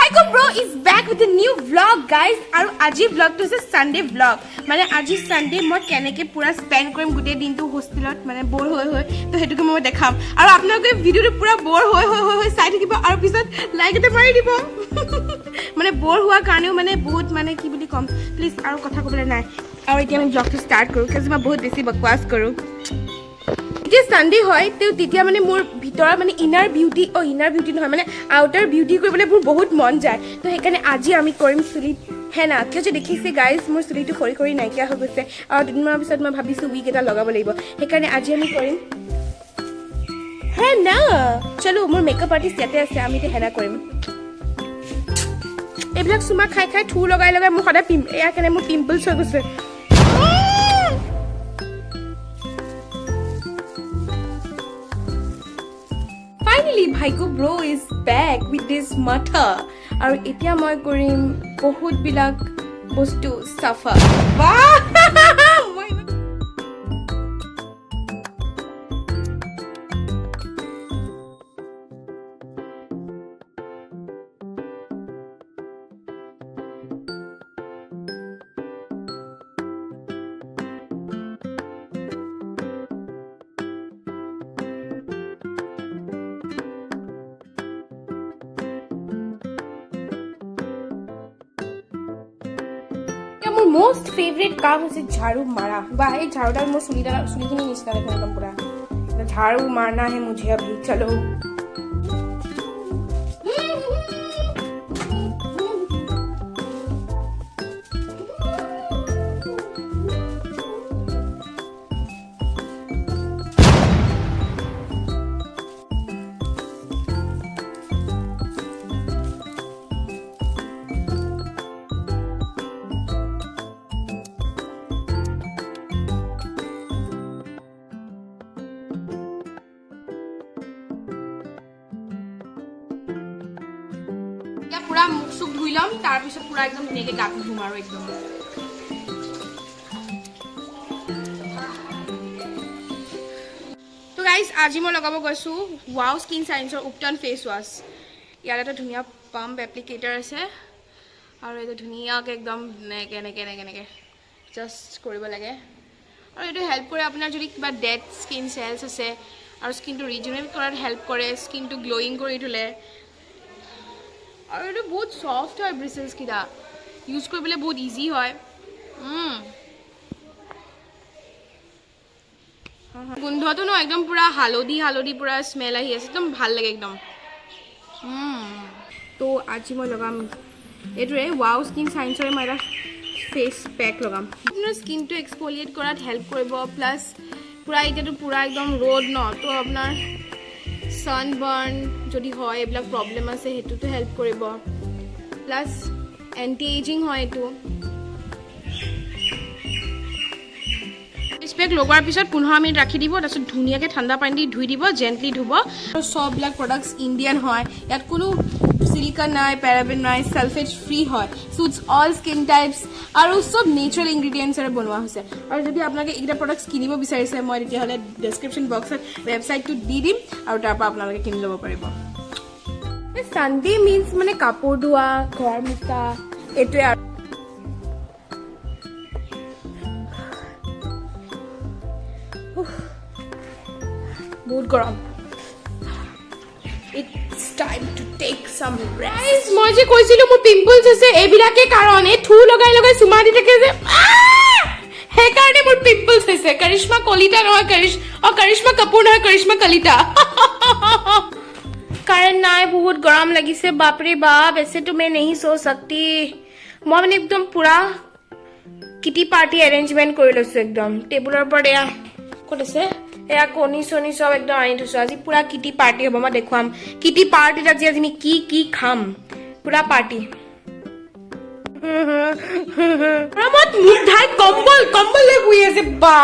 Michael Bro is back with a new vlog, guys. আৰু আজি vlogটো হৈছে Sunday vlog. মানে আজি Sunday মই কেনেকৈ পুৰা স্পেন্ড কৰিম গোটেই দিনটো হোষ্টেলত মানে বৰ হৈ তো হেতুকে মই দেখাম আৰু আপোনালোকে ভিডিওটো পুৰা বৰ হৈ চাই থাকিব আৰু পিছত লাইক এটা মাৰি দিব মানে বৰ হোৱা কাৰণেও মানে বহুত মানে কি বুলি কম প্লিজ আৰু কথা ক'বলৈ নাই আৰু এতিয়া আমি vlogটো ষ্টাৰ্ট কৰোঁ কাৰণ মই বহুত বেছি বকৱাছ কৰোঁ যে সানডে হয় তেতিয়া মানে মোৰ ভিতৰৰ মানে ইনাৰ বিউটি নহয় মানে আউটাৰ বিউটি কৰিবলৈ মোৰ বহুত মন যায় তো সেইকাৰণে আজি আমি কৰিম চুলিত হেনা কিয় যে দেখিছে গাইজ মোৰ চুলিটো সৰি নাইকিয়া হৈ গৈছে আৰু দুদিনমানৰ পিছত মই ভাবিছোঁ উইক এটা লগাব লাগিব সেইকাৰণে আজি আমি কৰিম হেনা চলো মোৰ মেকআপ আৰ্টিষ্ট ইয়াতে আছে আমি এতিয়া হেনা কৰিম এইবিলাক চুমা খাই থু লগাই মোৰ সদায় এয়া কেনে মোৰ পিম্পলছ হৈ গৈছে Finally, Michael Bro is back with this matha. আৰু এতিয়া মই কৰিম বহুত বিলাক বস্তু সাফা মোৰ মোস্ট ফেভৰেট কাম হৈছে ঝাড়ू मारा বা এই ঝাড়ুডাল মোৰ চুলিখিনি নিচিনা দেখোন একদম পুৰা ঝাড়ू मारना है मुझे अभी चलो পুৰা মুখ চুখ ধুই ল'ম তাৰপিছত পুৰা একদম ধুনীয়াকৈ গাটো ধুম আৰু একদম তো গাইজ আজি মই লগাব গৈছোঁ ৱাও স্কিন চায়েন্সৰ উপটন ফেচ ৱাছ ইয়াত এটা ধুনীয়া পাম্প এপ্লিকেটাৰ আছে আৰু এইটো ধুনীয়াকৈ একদম এনেকৈ জাষ্ট কৰিব লাগে আৰু এইটো হেল্প কৰে আপোনাৰ যদি কিবা ডেড স্কিন চেলছ আছে আৰু স্কিনটো ৰিজুনেট কৰাত হেল্প কৰে স্কিনটো গ্ল'য়িং কৰি তোলে আৰু এইটো বহুত সফ্ট হয় ব্ৰিচেলছকেইটা ইউজ কৰিবলৈ বহুত ইজি হয় গোন্ধটো ন একদম পুৰা হালধি পুৰা স্মেল আহি আছে একদম ভাল লাগে একদম তো আজি মই লগাম এইটোৰে ৱাও স্কিন চায়েন্সৰে মই এটা ফেচ পেক লগাম আপোনাৰ স্কিনটো এক্সফলিয়েট কৰাত হেল্প কৰিব প্লাছ পুৰা এতিয়াতো পুৰা একদম ৰ'দ ন তো আপোনাৰ সানবাৰ্ন যদি হয় এইবিলাক প্ৰব্লেম আছে সেইটোতো হেল্প কৰিব প্লাছ এণ্টি এজিং হয় এইটো ফেচ পেক লগোৱাৰ পিছত 15 মিনিট ৰাখি দিব তাৰপিছত ধুনীয়াকৈ ঠাণ্ডা পানী দি ধুই দিব জেণ্টলি ধুব আৰু সববিলাক প্ৰডাক্টছ ইণ্ডিয়ান হয় ইয়াত কোনো সিলিকন নাই পেৰাবেন নাই সালফেট ফ্ৰী হয় সুটছ অল স্কিন টাইপছ আৰু সব নেচাৰেল ইনগ্ৰিডিয়েণ্টছেৰে বনোৱা হৈছে আৰু যদি আপোনালোকে এইকেইটা প্ৰডাক্টছ কিনিব বিচাৰিছে মই তেতিয়াহ'লে ডেছক্ৰিপশ্যন বক্সত ৱেবছাইটটো দি দিম আৰু তাৰ পৰা আপোনালোকে কিনি ল'ব পাৰিব সানডে মিন্স মানে কাপোৰ ধোৱা ঘৰ মুচা এইটোৱে আৰু বহুত গৰম It's time to take some rest. মই যে কৈছিলো মোৰ পিম্পলছ আছে এইবিলাকে কাৰণ এই থু লগাই চুমা দি থাকে যে সেইকাৰণে মোৰ পিম্পলছ হৈছে কৰিশ্মা কলিতা নহয় কৰিশ্মা কাপুৰ নহয় কৰিশ্মা কলিতা কাৰেণ্ট নাই বহুত গৰম লাগিছে বাপৰে বাপ ऐसे तो मैं नहीं सो सकती মই মানে একদম পুৰা কিটি পাৰ্টি এৰেঞ্জমেণ্ট কৰি লৈছো একদম টেবুলৰ পৰা এয়া ক'ত আছে এয়া কণী চনি সব একদম আনি থৈছো আজি পুৰা কিটি পাৰ্টি হ'ব মই দেখুৱাম কিটি পাৰ্টিত আজি আমি কি খাম পুৰা পাৰ্টি ৰমত মুধাই কম্বল লৈ শুই আছে বা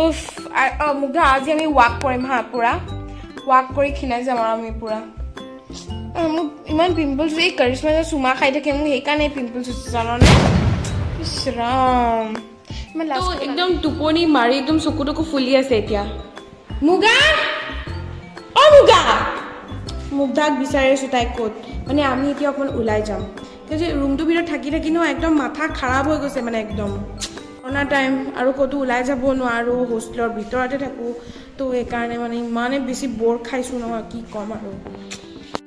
উফ মুধা আজি আমি ৱাক কৰিম হা পুৰা ৱাক কৰি খিনাই যাম আৰু আমি পুৰা মোৰ ইমান পিম্পলছ এই কৰিশ্মা যে চুমা খাই থাকে মোৰ সেইকাৰণে পিম্পলছ হৈছে জাননে ইছৰাম তো একদম টোপনি মাৰি একদম চকুটকু ফুলি আছে এতিয়া মুগা অ মুগা মুগ্ধাক বিচাৰি আছোঁ তাইক ক'ত মানে আমি এতিয়া অকণমান ওলাই যাম যে ৰুমটোৰ ভিতৰত থাকি থাকি ন একদম মাথা খাৰাপ হৈ গৈছে মানে একদম কৰোণা টাইম আৰু ক'তো ওলাই যাব নোৱাৰোঁ হোষ্টেলৰ ভিতৰতে থাকোঁ তো সেইকাৰণে মানে ইমানে বেছি বৰ খাইছোঁ নহয় কি ক'ম আৰু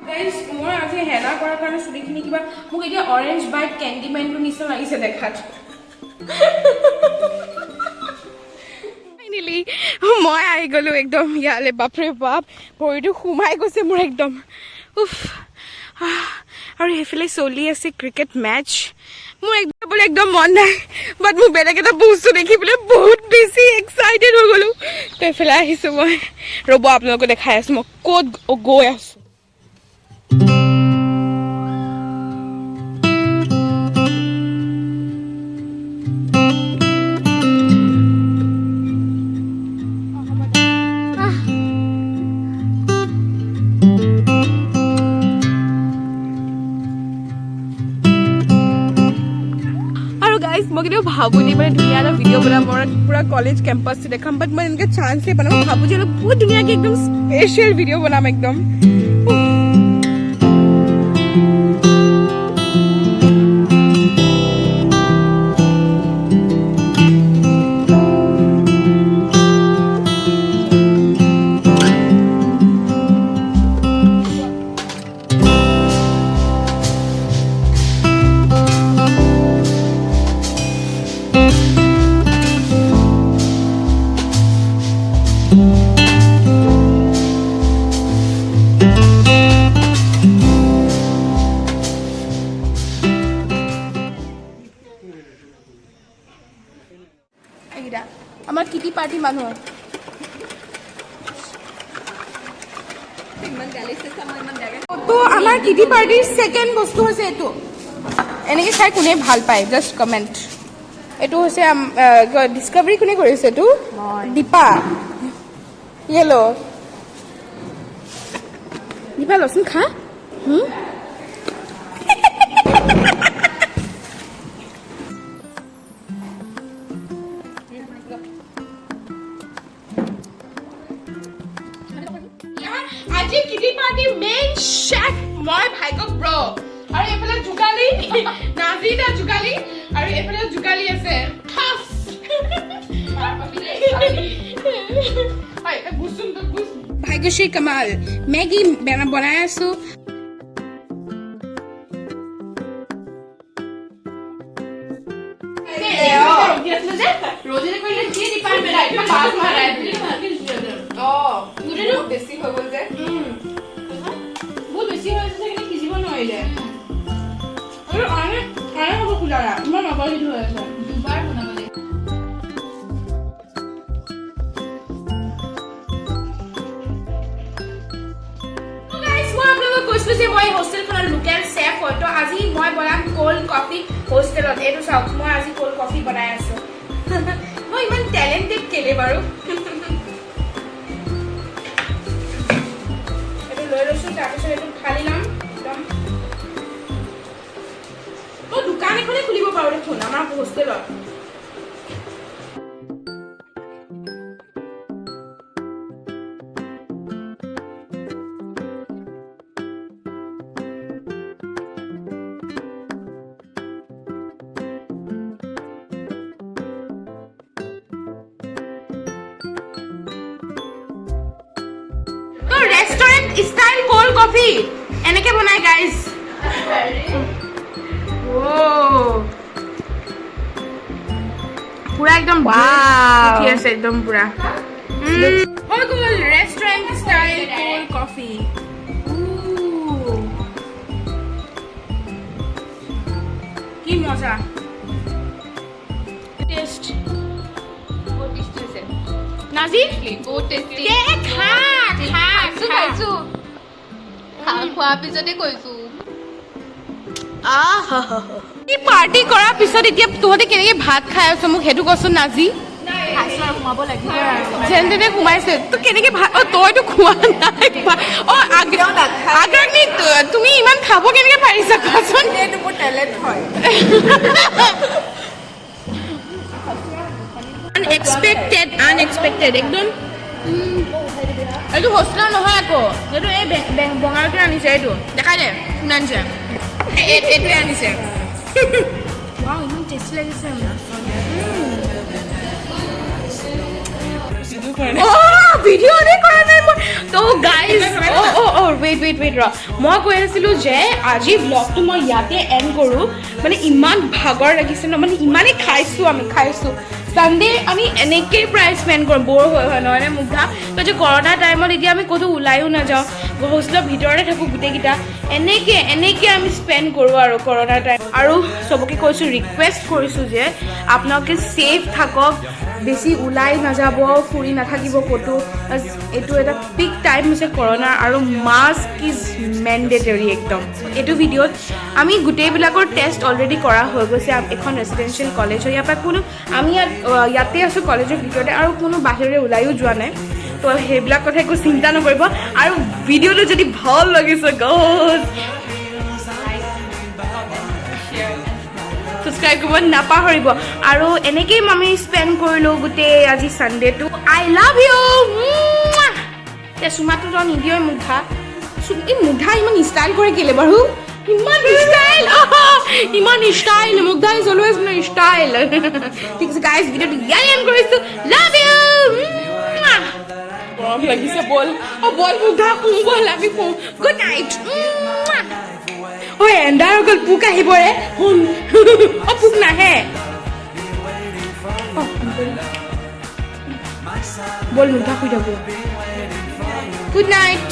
গাইজ মই আজি হেনা কৰাৰ কাৰণে চুলিখিনি কিবা মোক এতিয়া অৰেঞ্জ বাইট কেণ্ডিমেনটো নিচিনা লাগিছে দেখাত ফাইনেলি মই আহি গ'লোঁ একদম ইয়ালৈ বাপৰে বাপ ভৰিটো সোমাই গৈছে মোৰ একদম উফ আৰু সেইফালে চলি আছে ক্ৰিকেট মেচ মোৰ একদম বোলে একদম মন নাই বাট মোক বেলেগ এটা বস্তু দেখি বোলে বহুত বেছি এক্সাইটেড হৈ গ'লোঁ তো এইফালে আহিছোঁ মই ৰ'ব আপোনালোকক দেখাই আছোঁ মই ক'ত গৈ আছোঁ মই কিন্তু ভাবোঁ নি মানে ধুনীয়া এটা ভিডিঅ' বনাম মই পুৰা কলেজ কেম্পাছটো দেখাম বাট মই এনেকৈ চান্সেই বনাম মই ভাবোঁ যে অলপ বহুত ধুনীয়াকৈ একদম স্পেচিয়েল ভিডিঅ' বনাম একদম আমাৰ কিটি পাৰ্টি মানুহ তো আমাৰ কিটি পাৰ্টিৰ ছেকেণ্ড বস্তু হৈছে এইটো এনেকৈ চাই কোনে ভাল পায় জাষ্ট কমেণ্ট এইটো হৈছে ডিস্কভাৰী কোনে কৰিছে এইটো দীপা য়েলো দীপা লচোন খা আজি কিটি পাৰ্টি মেইন শেফ মই ভাগ্য ব্ৰ আৰু এইফালে যোগালী নাজিদা যোগালী আৰু এইফালে যোগালী আছে খাস ভাগ্যশ্ৰী কমাল মেগী বনাই আছো বেছি হৈ গ'ল যে বহুত বেছি হৈ আছে সেইকাৰণে সিজিব নোৱাৰিলে আৰু আনে হ'ব খোলাৰা ইমান অপৰাধী হৈ আছে দুবাৰ বনাব লাগিব মই আপোনালোকক কৈছিলোঁ যে মই হোষ্টেলখনৰ লোকেল চেফ হয় তো আজি মই বনাম কোল্ড কফি হোষ্টেলত এইটো চাওক মই আজি কোল্ড কফি বনাই আছোঁ মই ইমান টেলেণ্টেড কেলে বাৰু লৈ লৈছোঁ তাৰপিছত এইটো ঢালি ল'ম একদম মই দোকান এখনে খুলিব পাৰোঁ দেখোন আমাৰ হোষ্টেলত ৰেষ্টুৰেণ্ট ষ্টাইল কোল্ড কফি এনেকে বনাই গাইজ পুৰা একদম ঠিক আছে একদম পুৰা হৈ গ'ল ৰেষ্টুৰেণ্ট ষ্টাইল কোল্ড কফি কি মজা টেষ্ট নাজি বহুত টেষ্টি খা খাইছো খোৱাৰ পিছতে কৈছো পাৰ্টি কৰাৰ পিছত এতিয়া তহঁতে কেনেকে ভাত খাই আছ মোক সেইটো কচোন নাজি যেন তেনে সোমাইছে তই কেনেকে ভাত তইতো খোৱা নাই আগ্ৰাগ্নি তুমি ইমান খাব কেনেকে পাৰিছা কচোন এইটো মোৰ টেলেণ্ট হয় unexpected একদম এইটো হোষ্টেলৰ নহয় আকৌ এইটো এই বঙালটোৱে আনিছে এইটো দেখাই দে কোনে আনিছে এইটোৱে আনিছে ৱাও ইমান টেষ্টি লাগিছে ভিডিঅ' কৰা নাই মই তো গাইজ ৱেইট ৰ মই কৈ আছিলোঁ যে আজি ব্লগটো মই ইয়াতে এণ্ড কৰোঁ মানে ইমান ভাগৰ লাগিছে ন মানে ইমানেই খাইছোঁ সানডে আমি এনেকৈ প্ৰায় স্পেণ্ড কৰোঁ বৰ হয় নহয়নে মুগ্ধা তো যে কৰোণা টাইমত এতিয়া আমি ক'তো ওলায়ো নাযাওঁ হোষ্টেলৰ ভিতৰতে থাকোঁ গোটেইকেইটা এনেকৈ আমি স্পেণ্ড কৰোঁ আৰু কৰোণা টাইম আৰু চবকে কৈছোঁ ৰিকুৱেষ্ট কৰিছোঁ যে আপোনালোকে ছেফ থাকক বেছি ওলাই নাযাব ফুৰি নাথাকিব ক'তো এইটো এটা পিক টাইম হৈছে কৰোণাৰ আৰু মাস্ক ইজ মেণ্ডেটৰী একদম এইটো ভিডিঅ'ত আমি গোটেইবিলাকৰ টেষ্ট অলৰেডি কৰা হৈ গৈছে এখন ৰেচিডেঞ্চিয়েল কলেজ হয় ইয়াৰ পৰা কোনো আমি ইয়াতে আছোঁ কলেজৰ ভিতৰতে আৰু কোনো বাহিৰলৈ ওলাইও যোৱা নাই তো সেইবিলাক কথা একো চিন্তা নকৰিব আৰু ভিডিঅ'টো যদি ভাল লাগিছে গ'জ সাবস্ক্ৰাইব কৰিব নাপাহৰিব আৰু এনেকেই আমি স্পেণ্ড কৰিলোঁ গোটেই আজি ছানডেটো আই লাভ ইউ এতিয়া চুমাটো তই নিদিয় মুঠা এই মুঠা ইমান ষ্টাইল কৰে কেলে বাৰু ইমান style Mugdha is always no style ঠিক আছে গাইজ ভিডিঅ'টো ইয়াই এণ্ড কৰিছোঁ লাভ ইউ গৰম লাগিছে বল বল মুগ্ধা শুওঁ বল আমি শুওঁ গুড নাইট ঐ এণ্ডাৰ অকল পোক আহিব ৰে শুন পোক নাহে বল মুগ্ধা শুই থাকোঁ গুড নাইট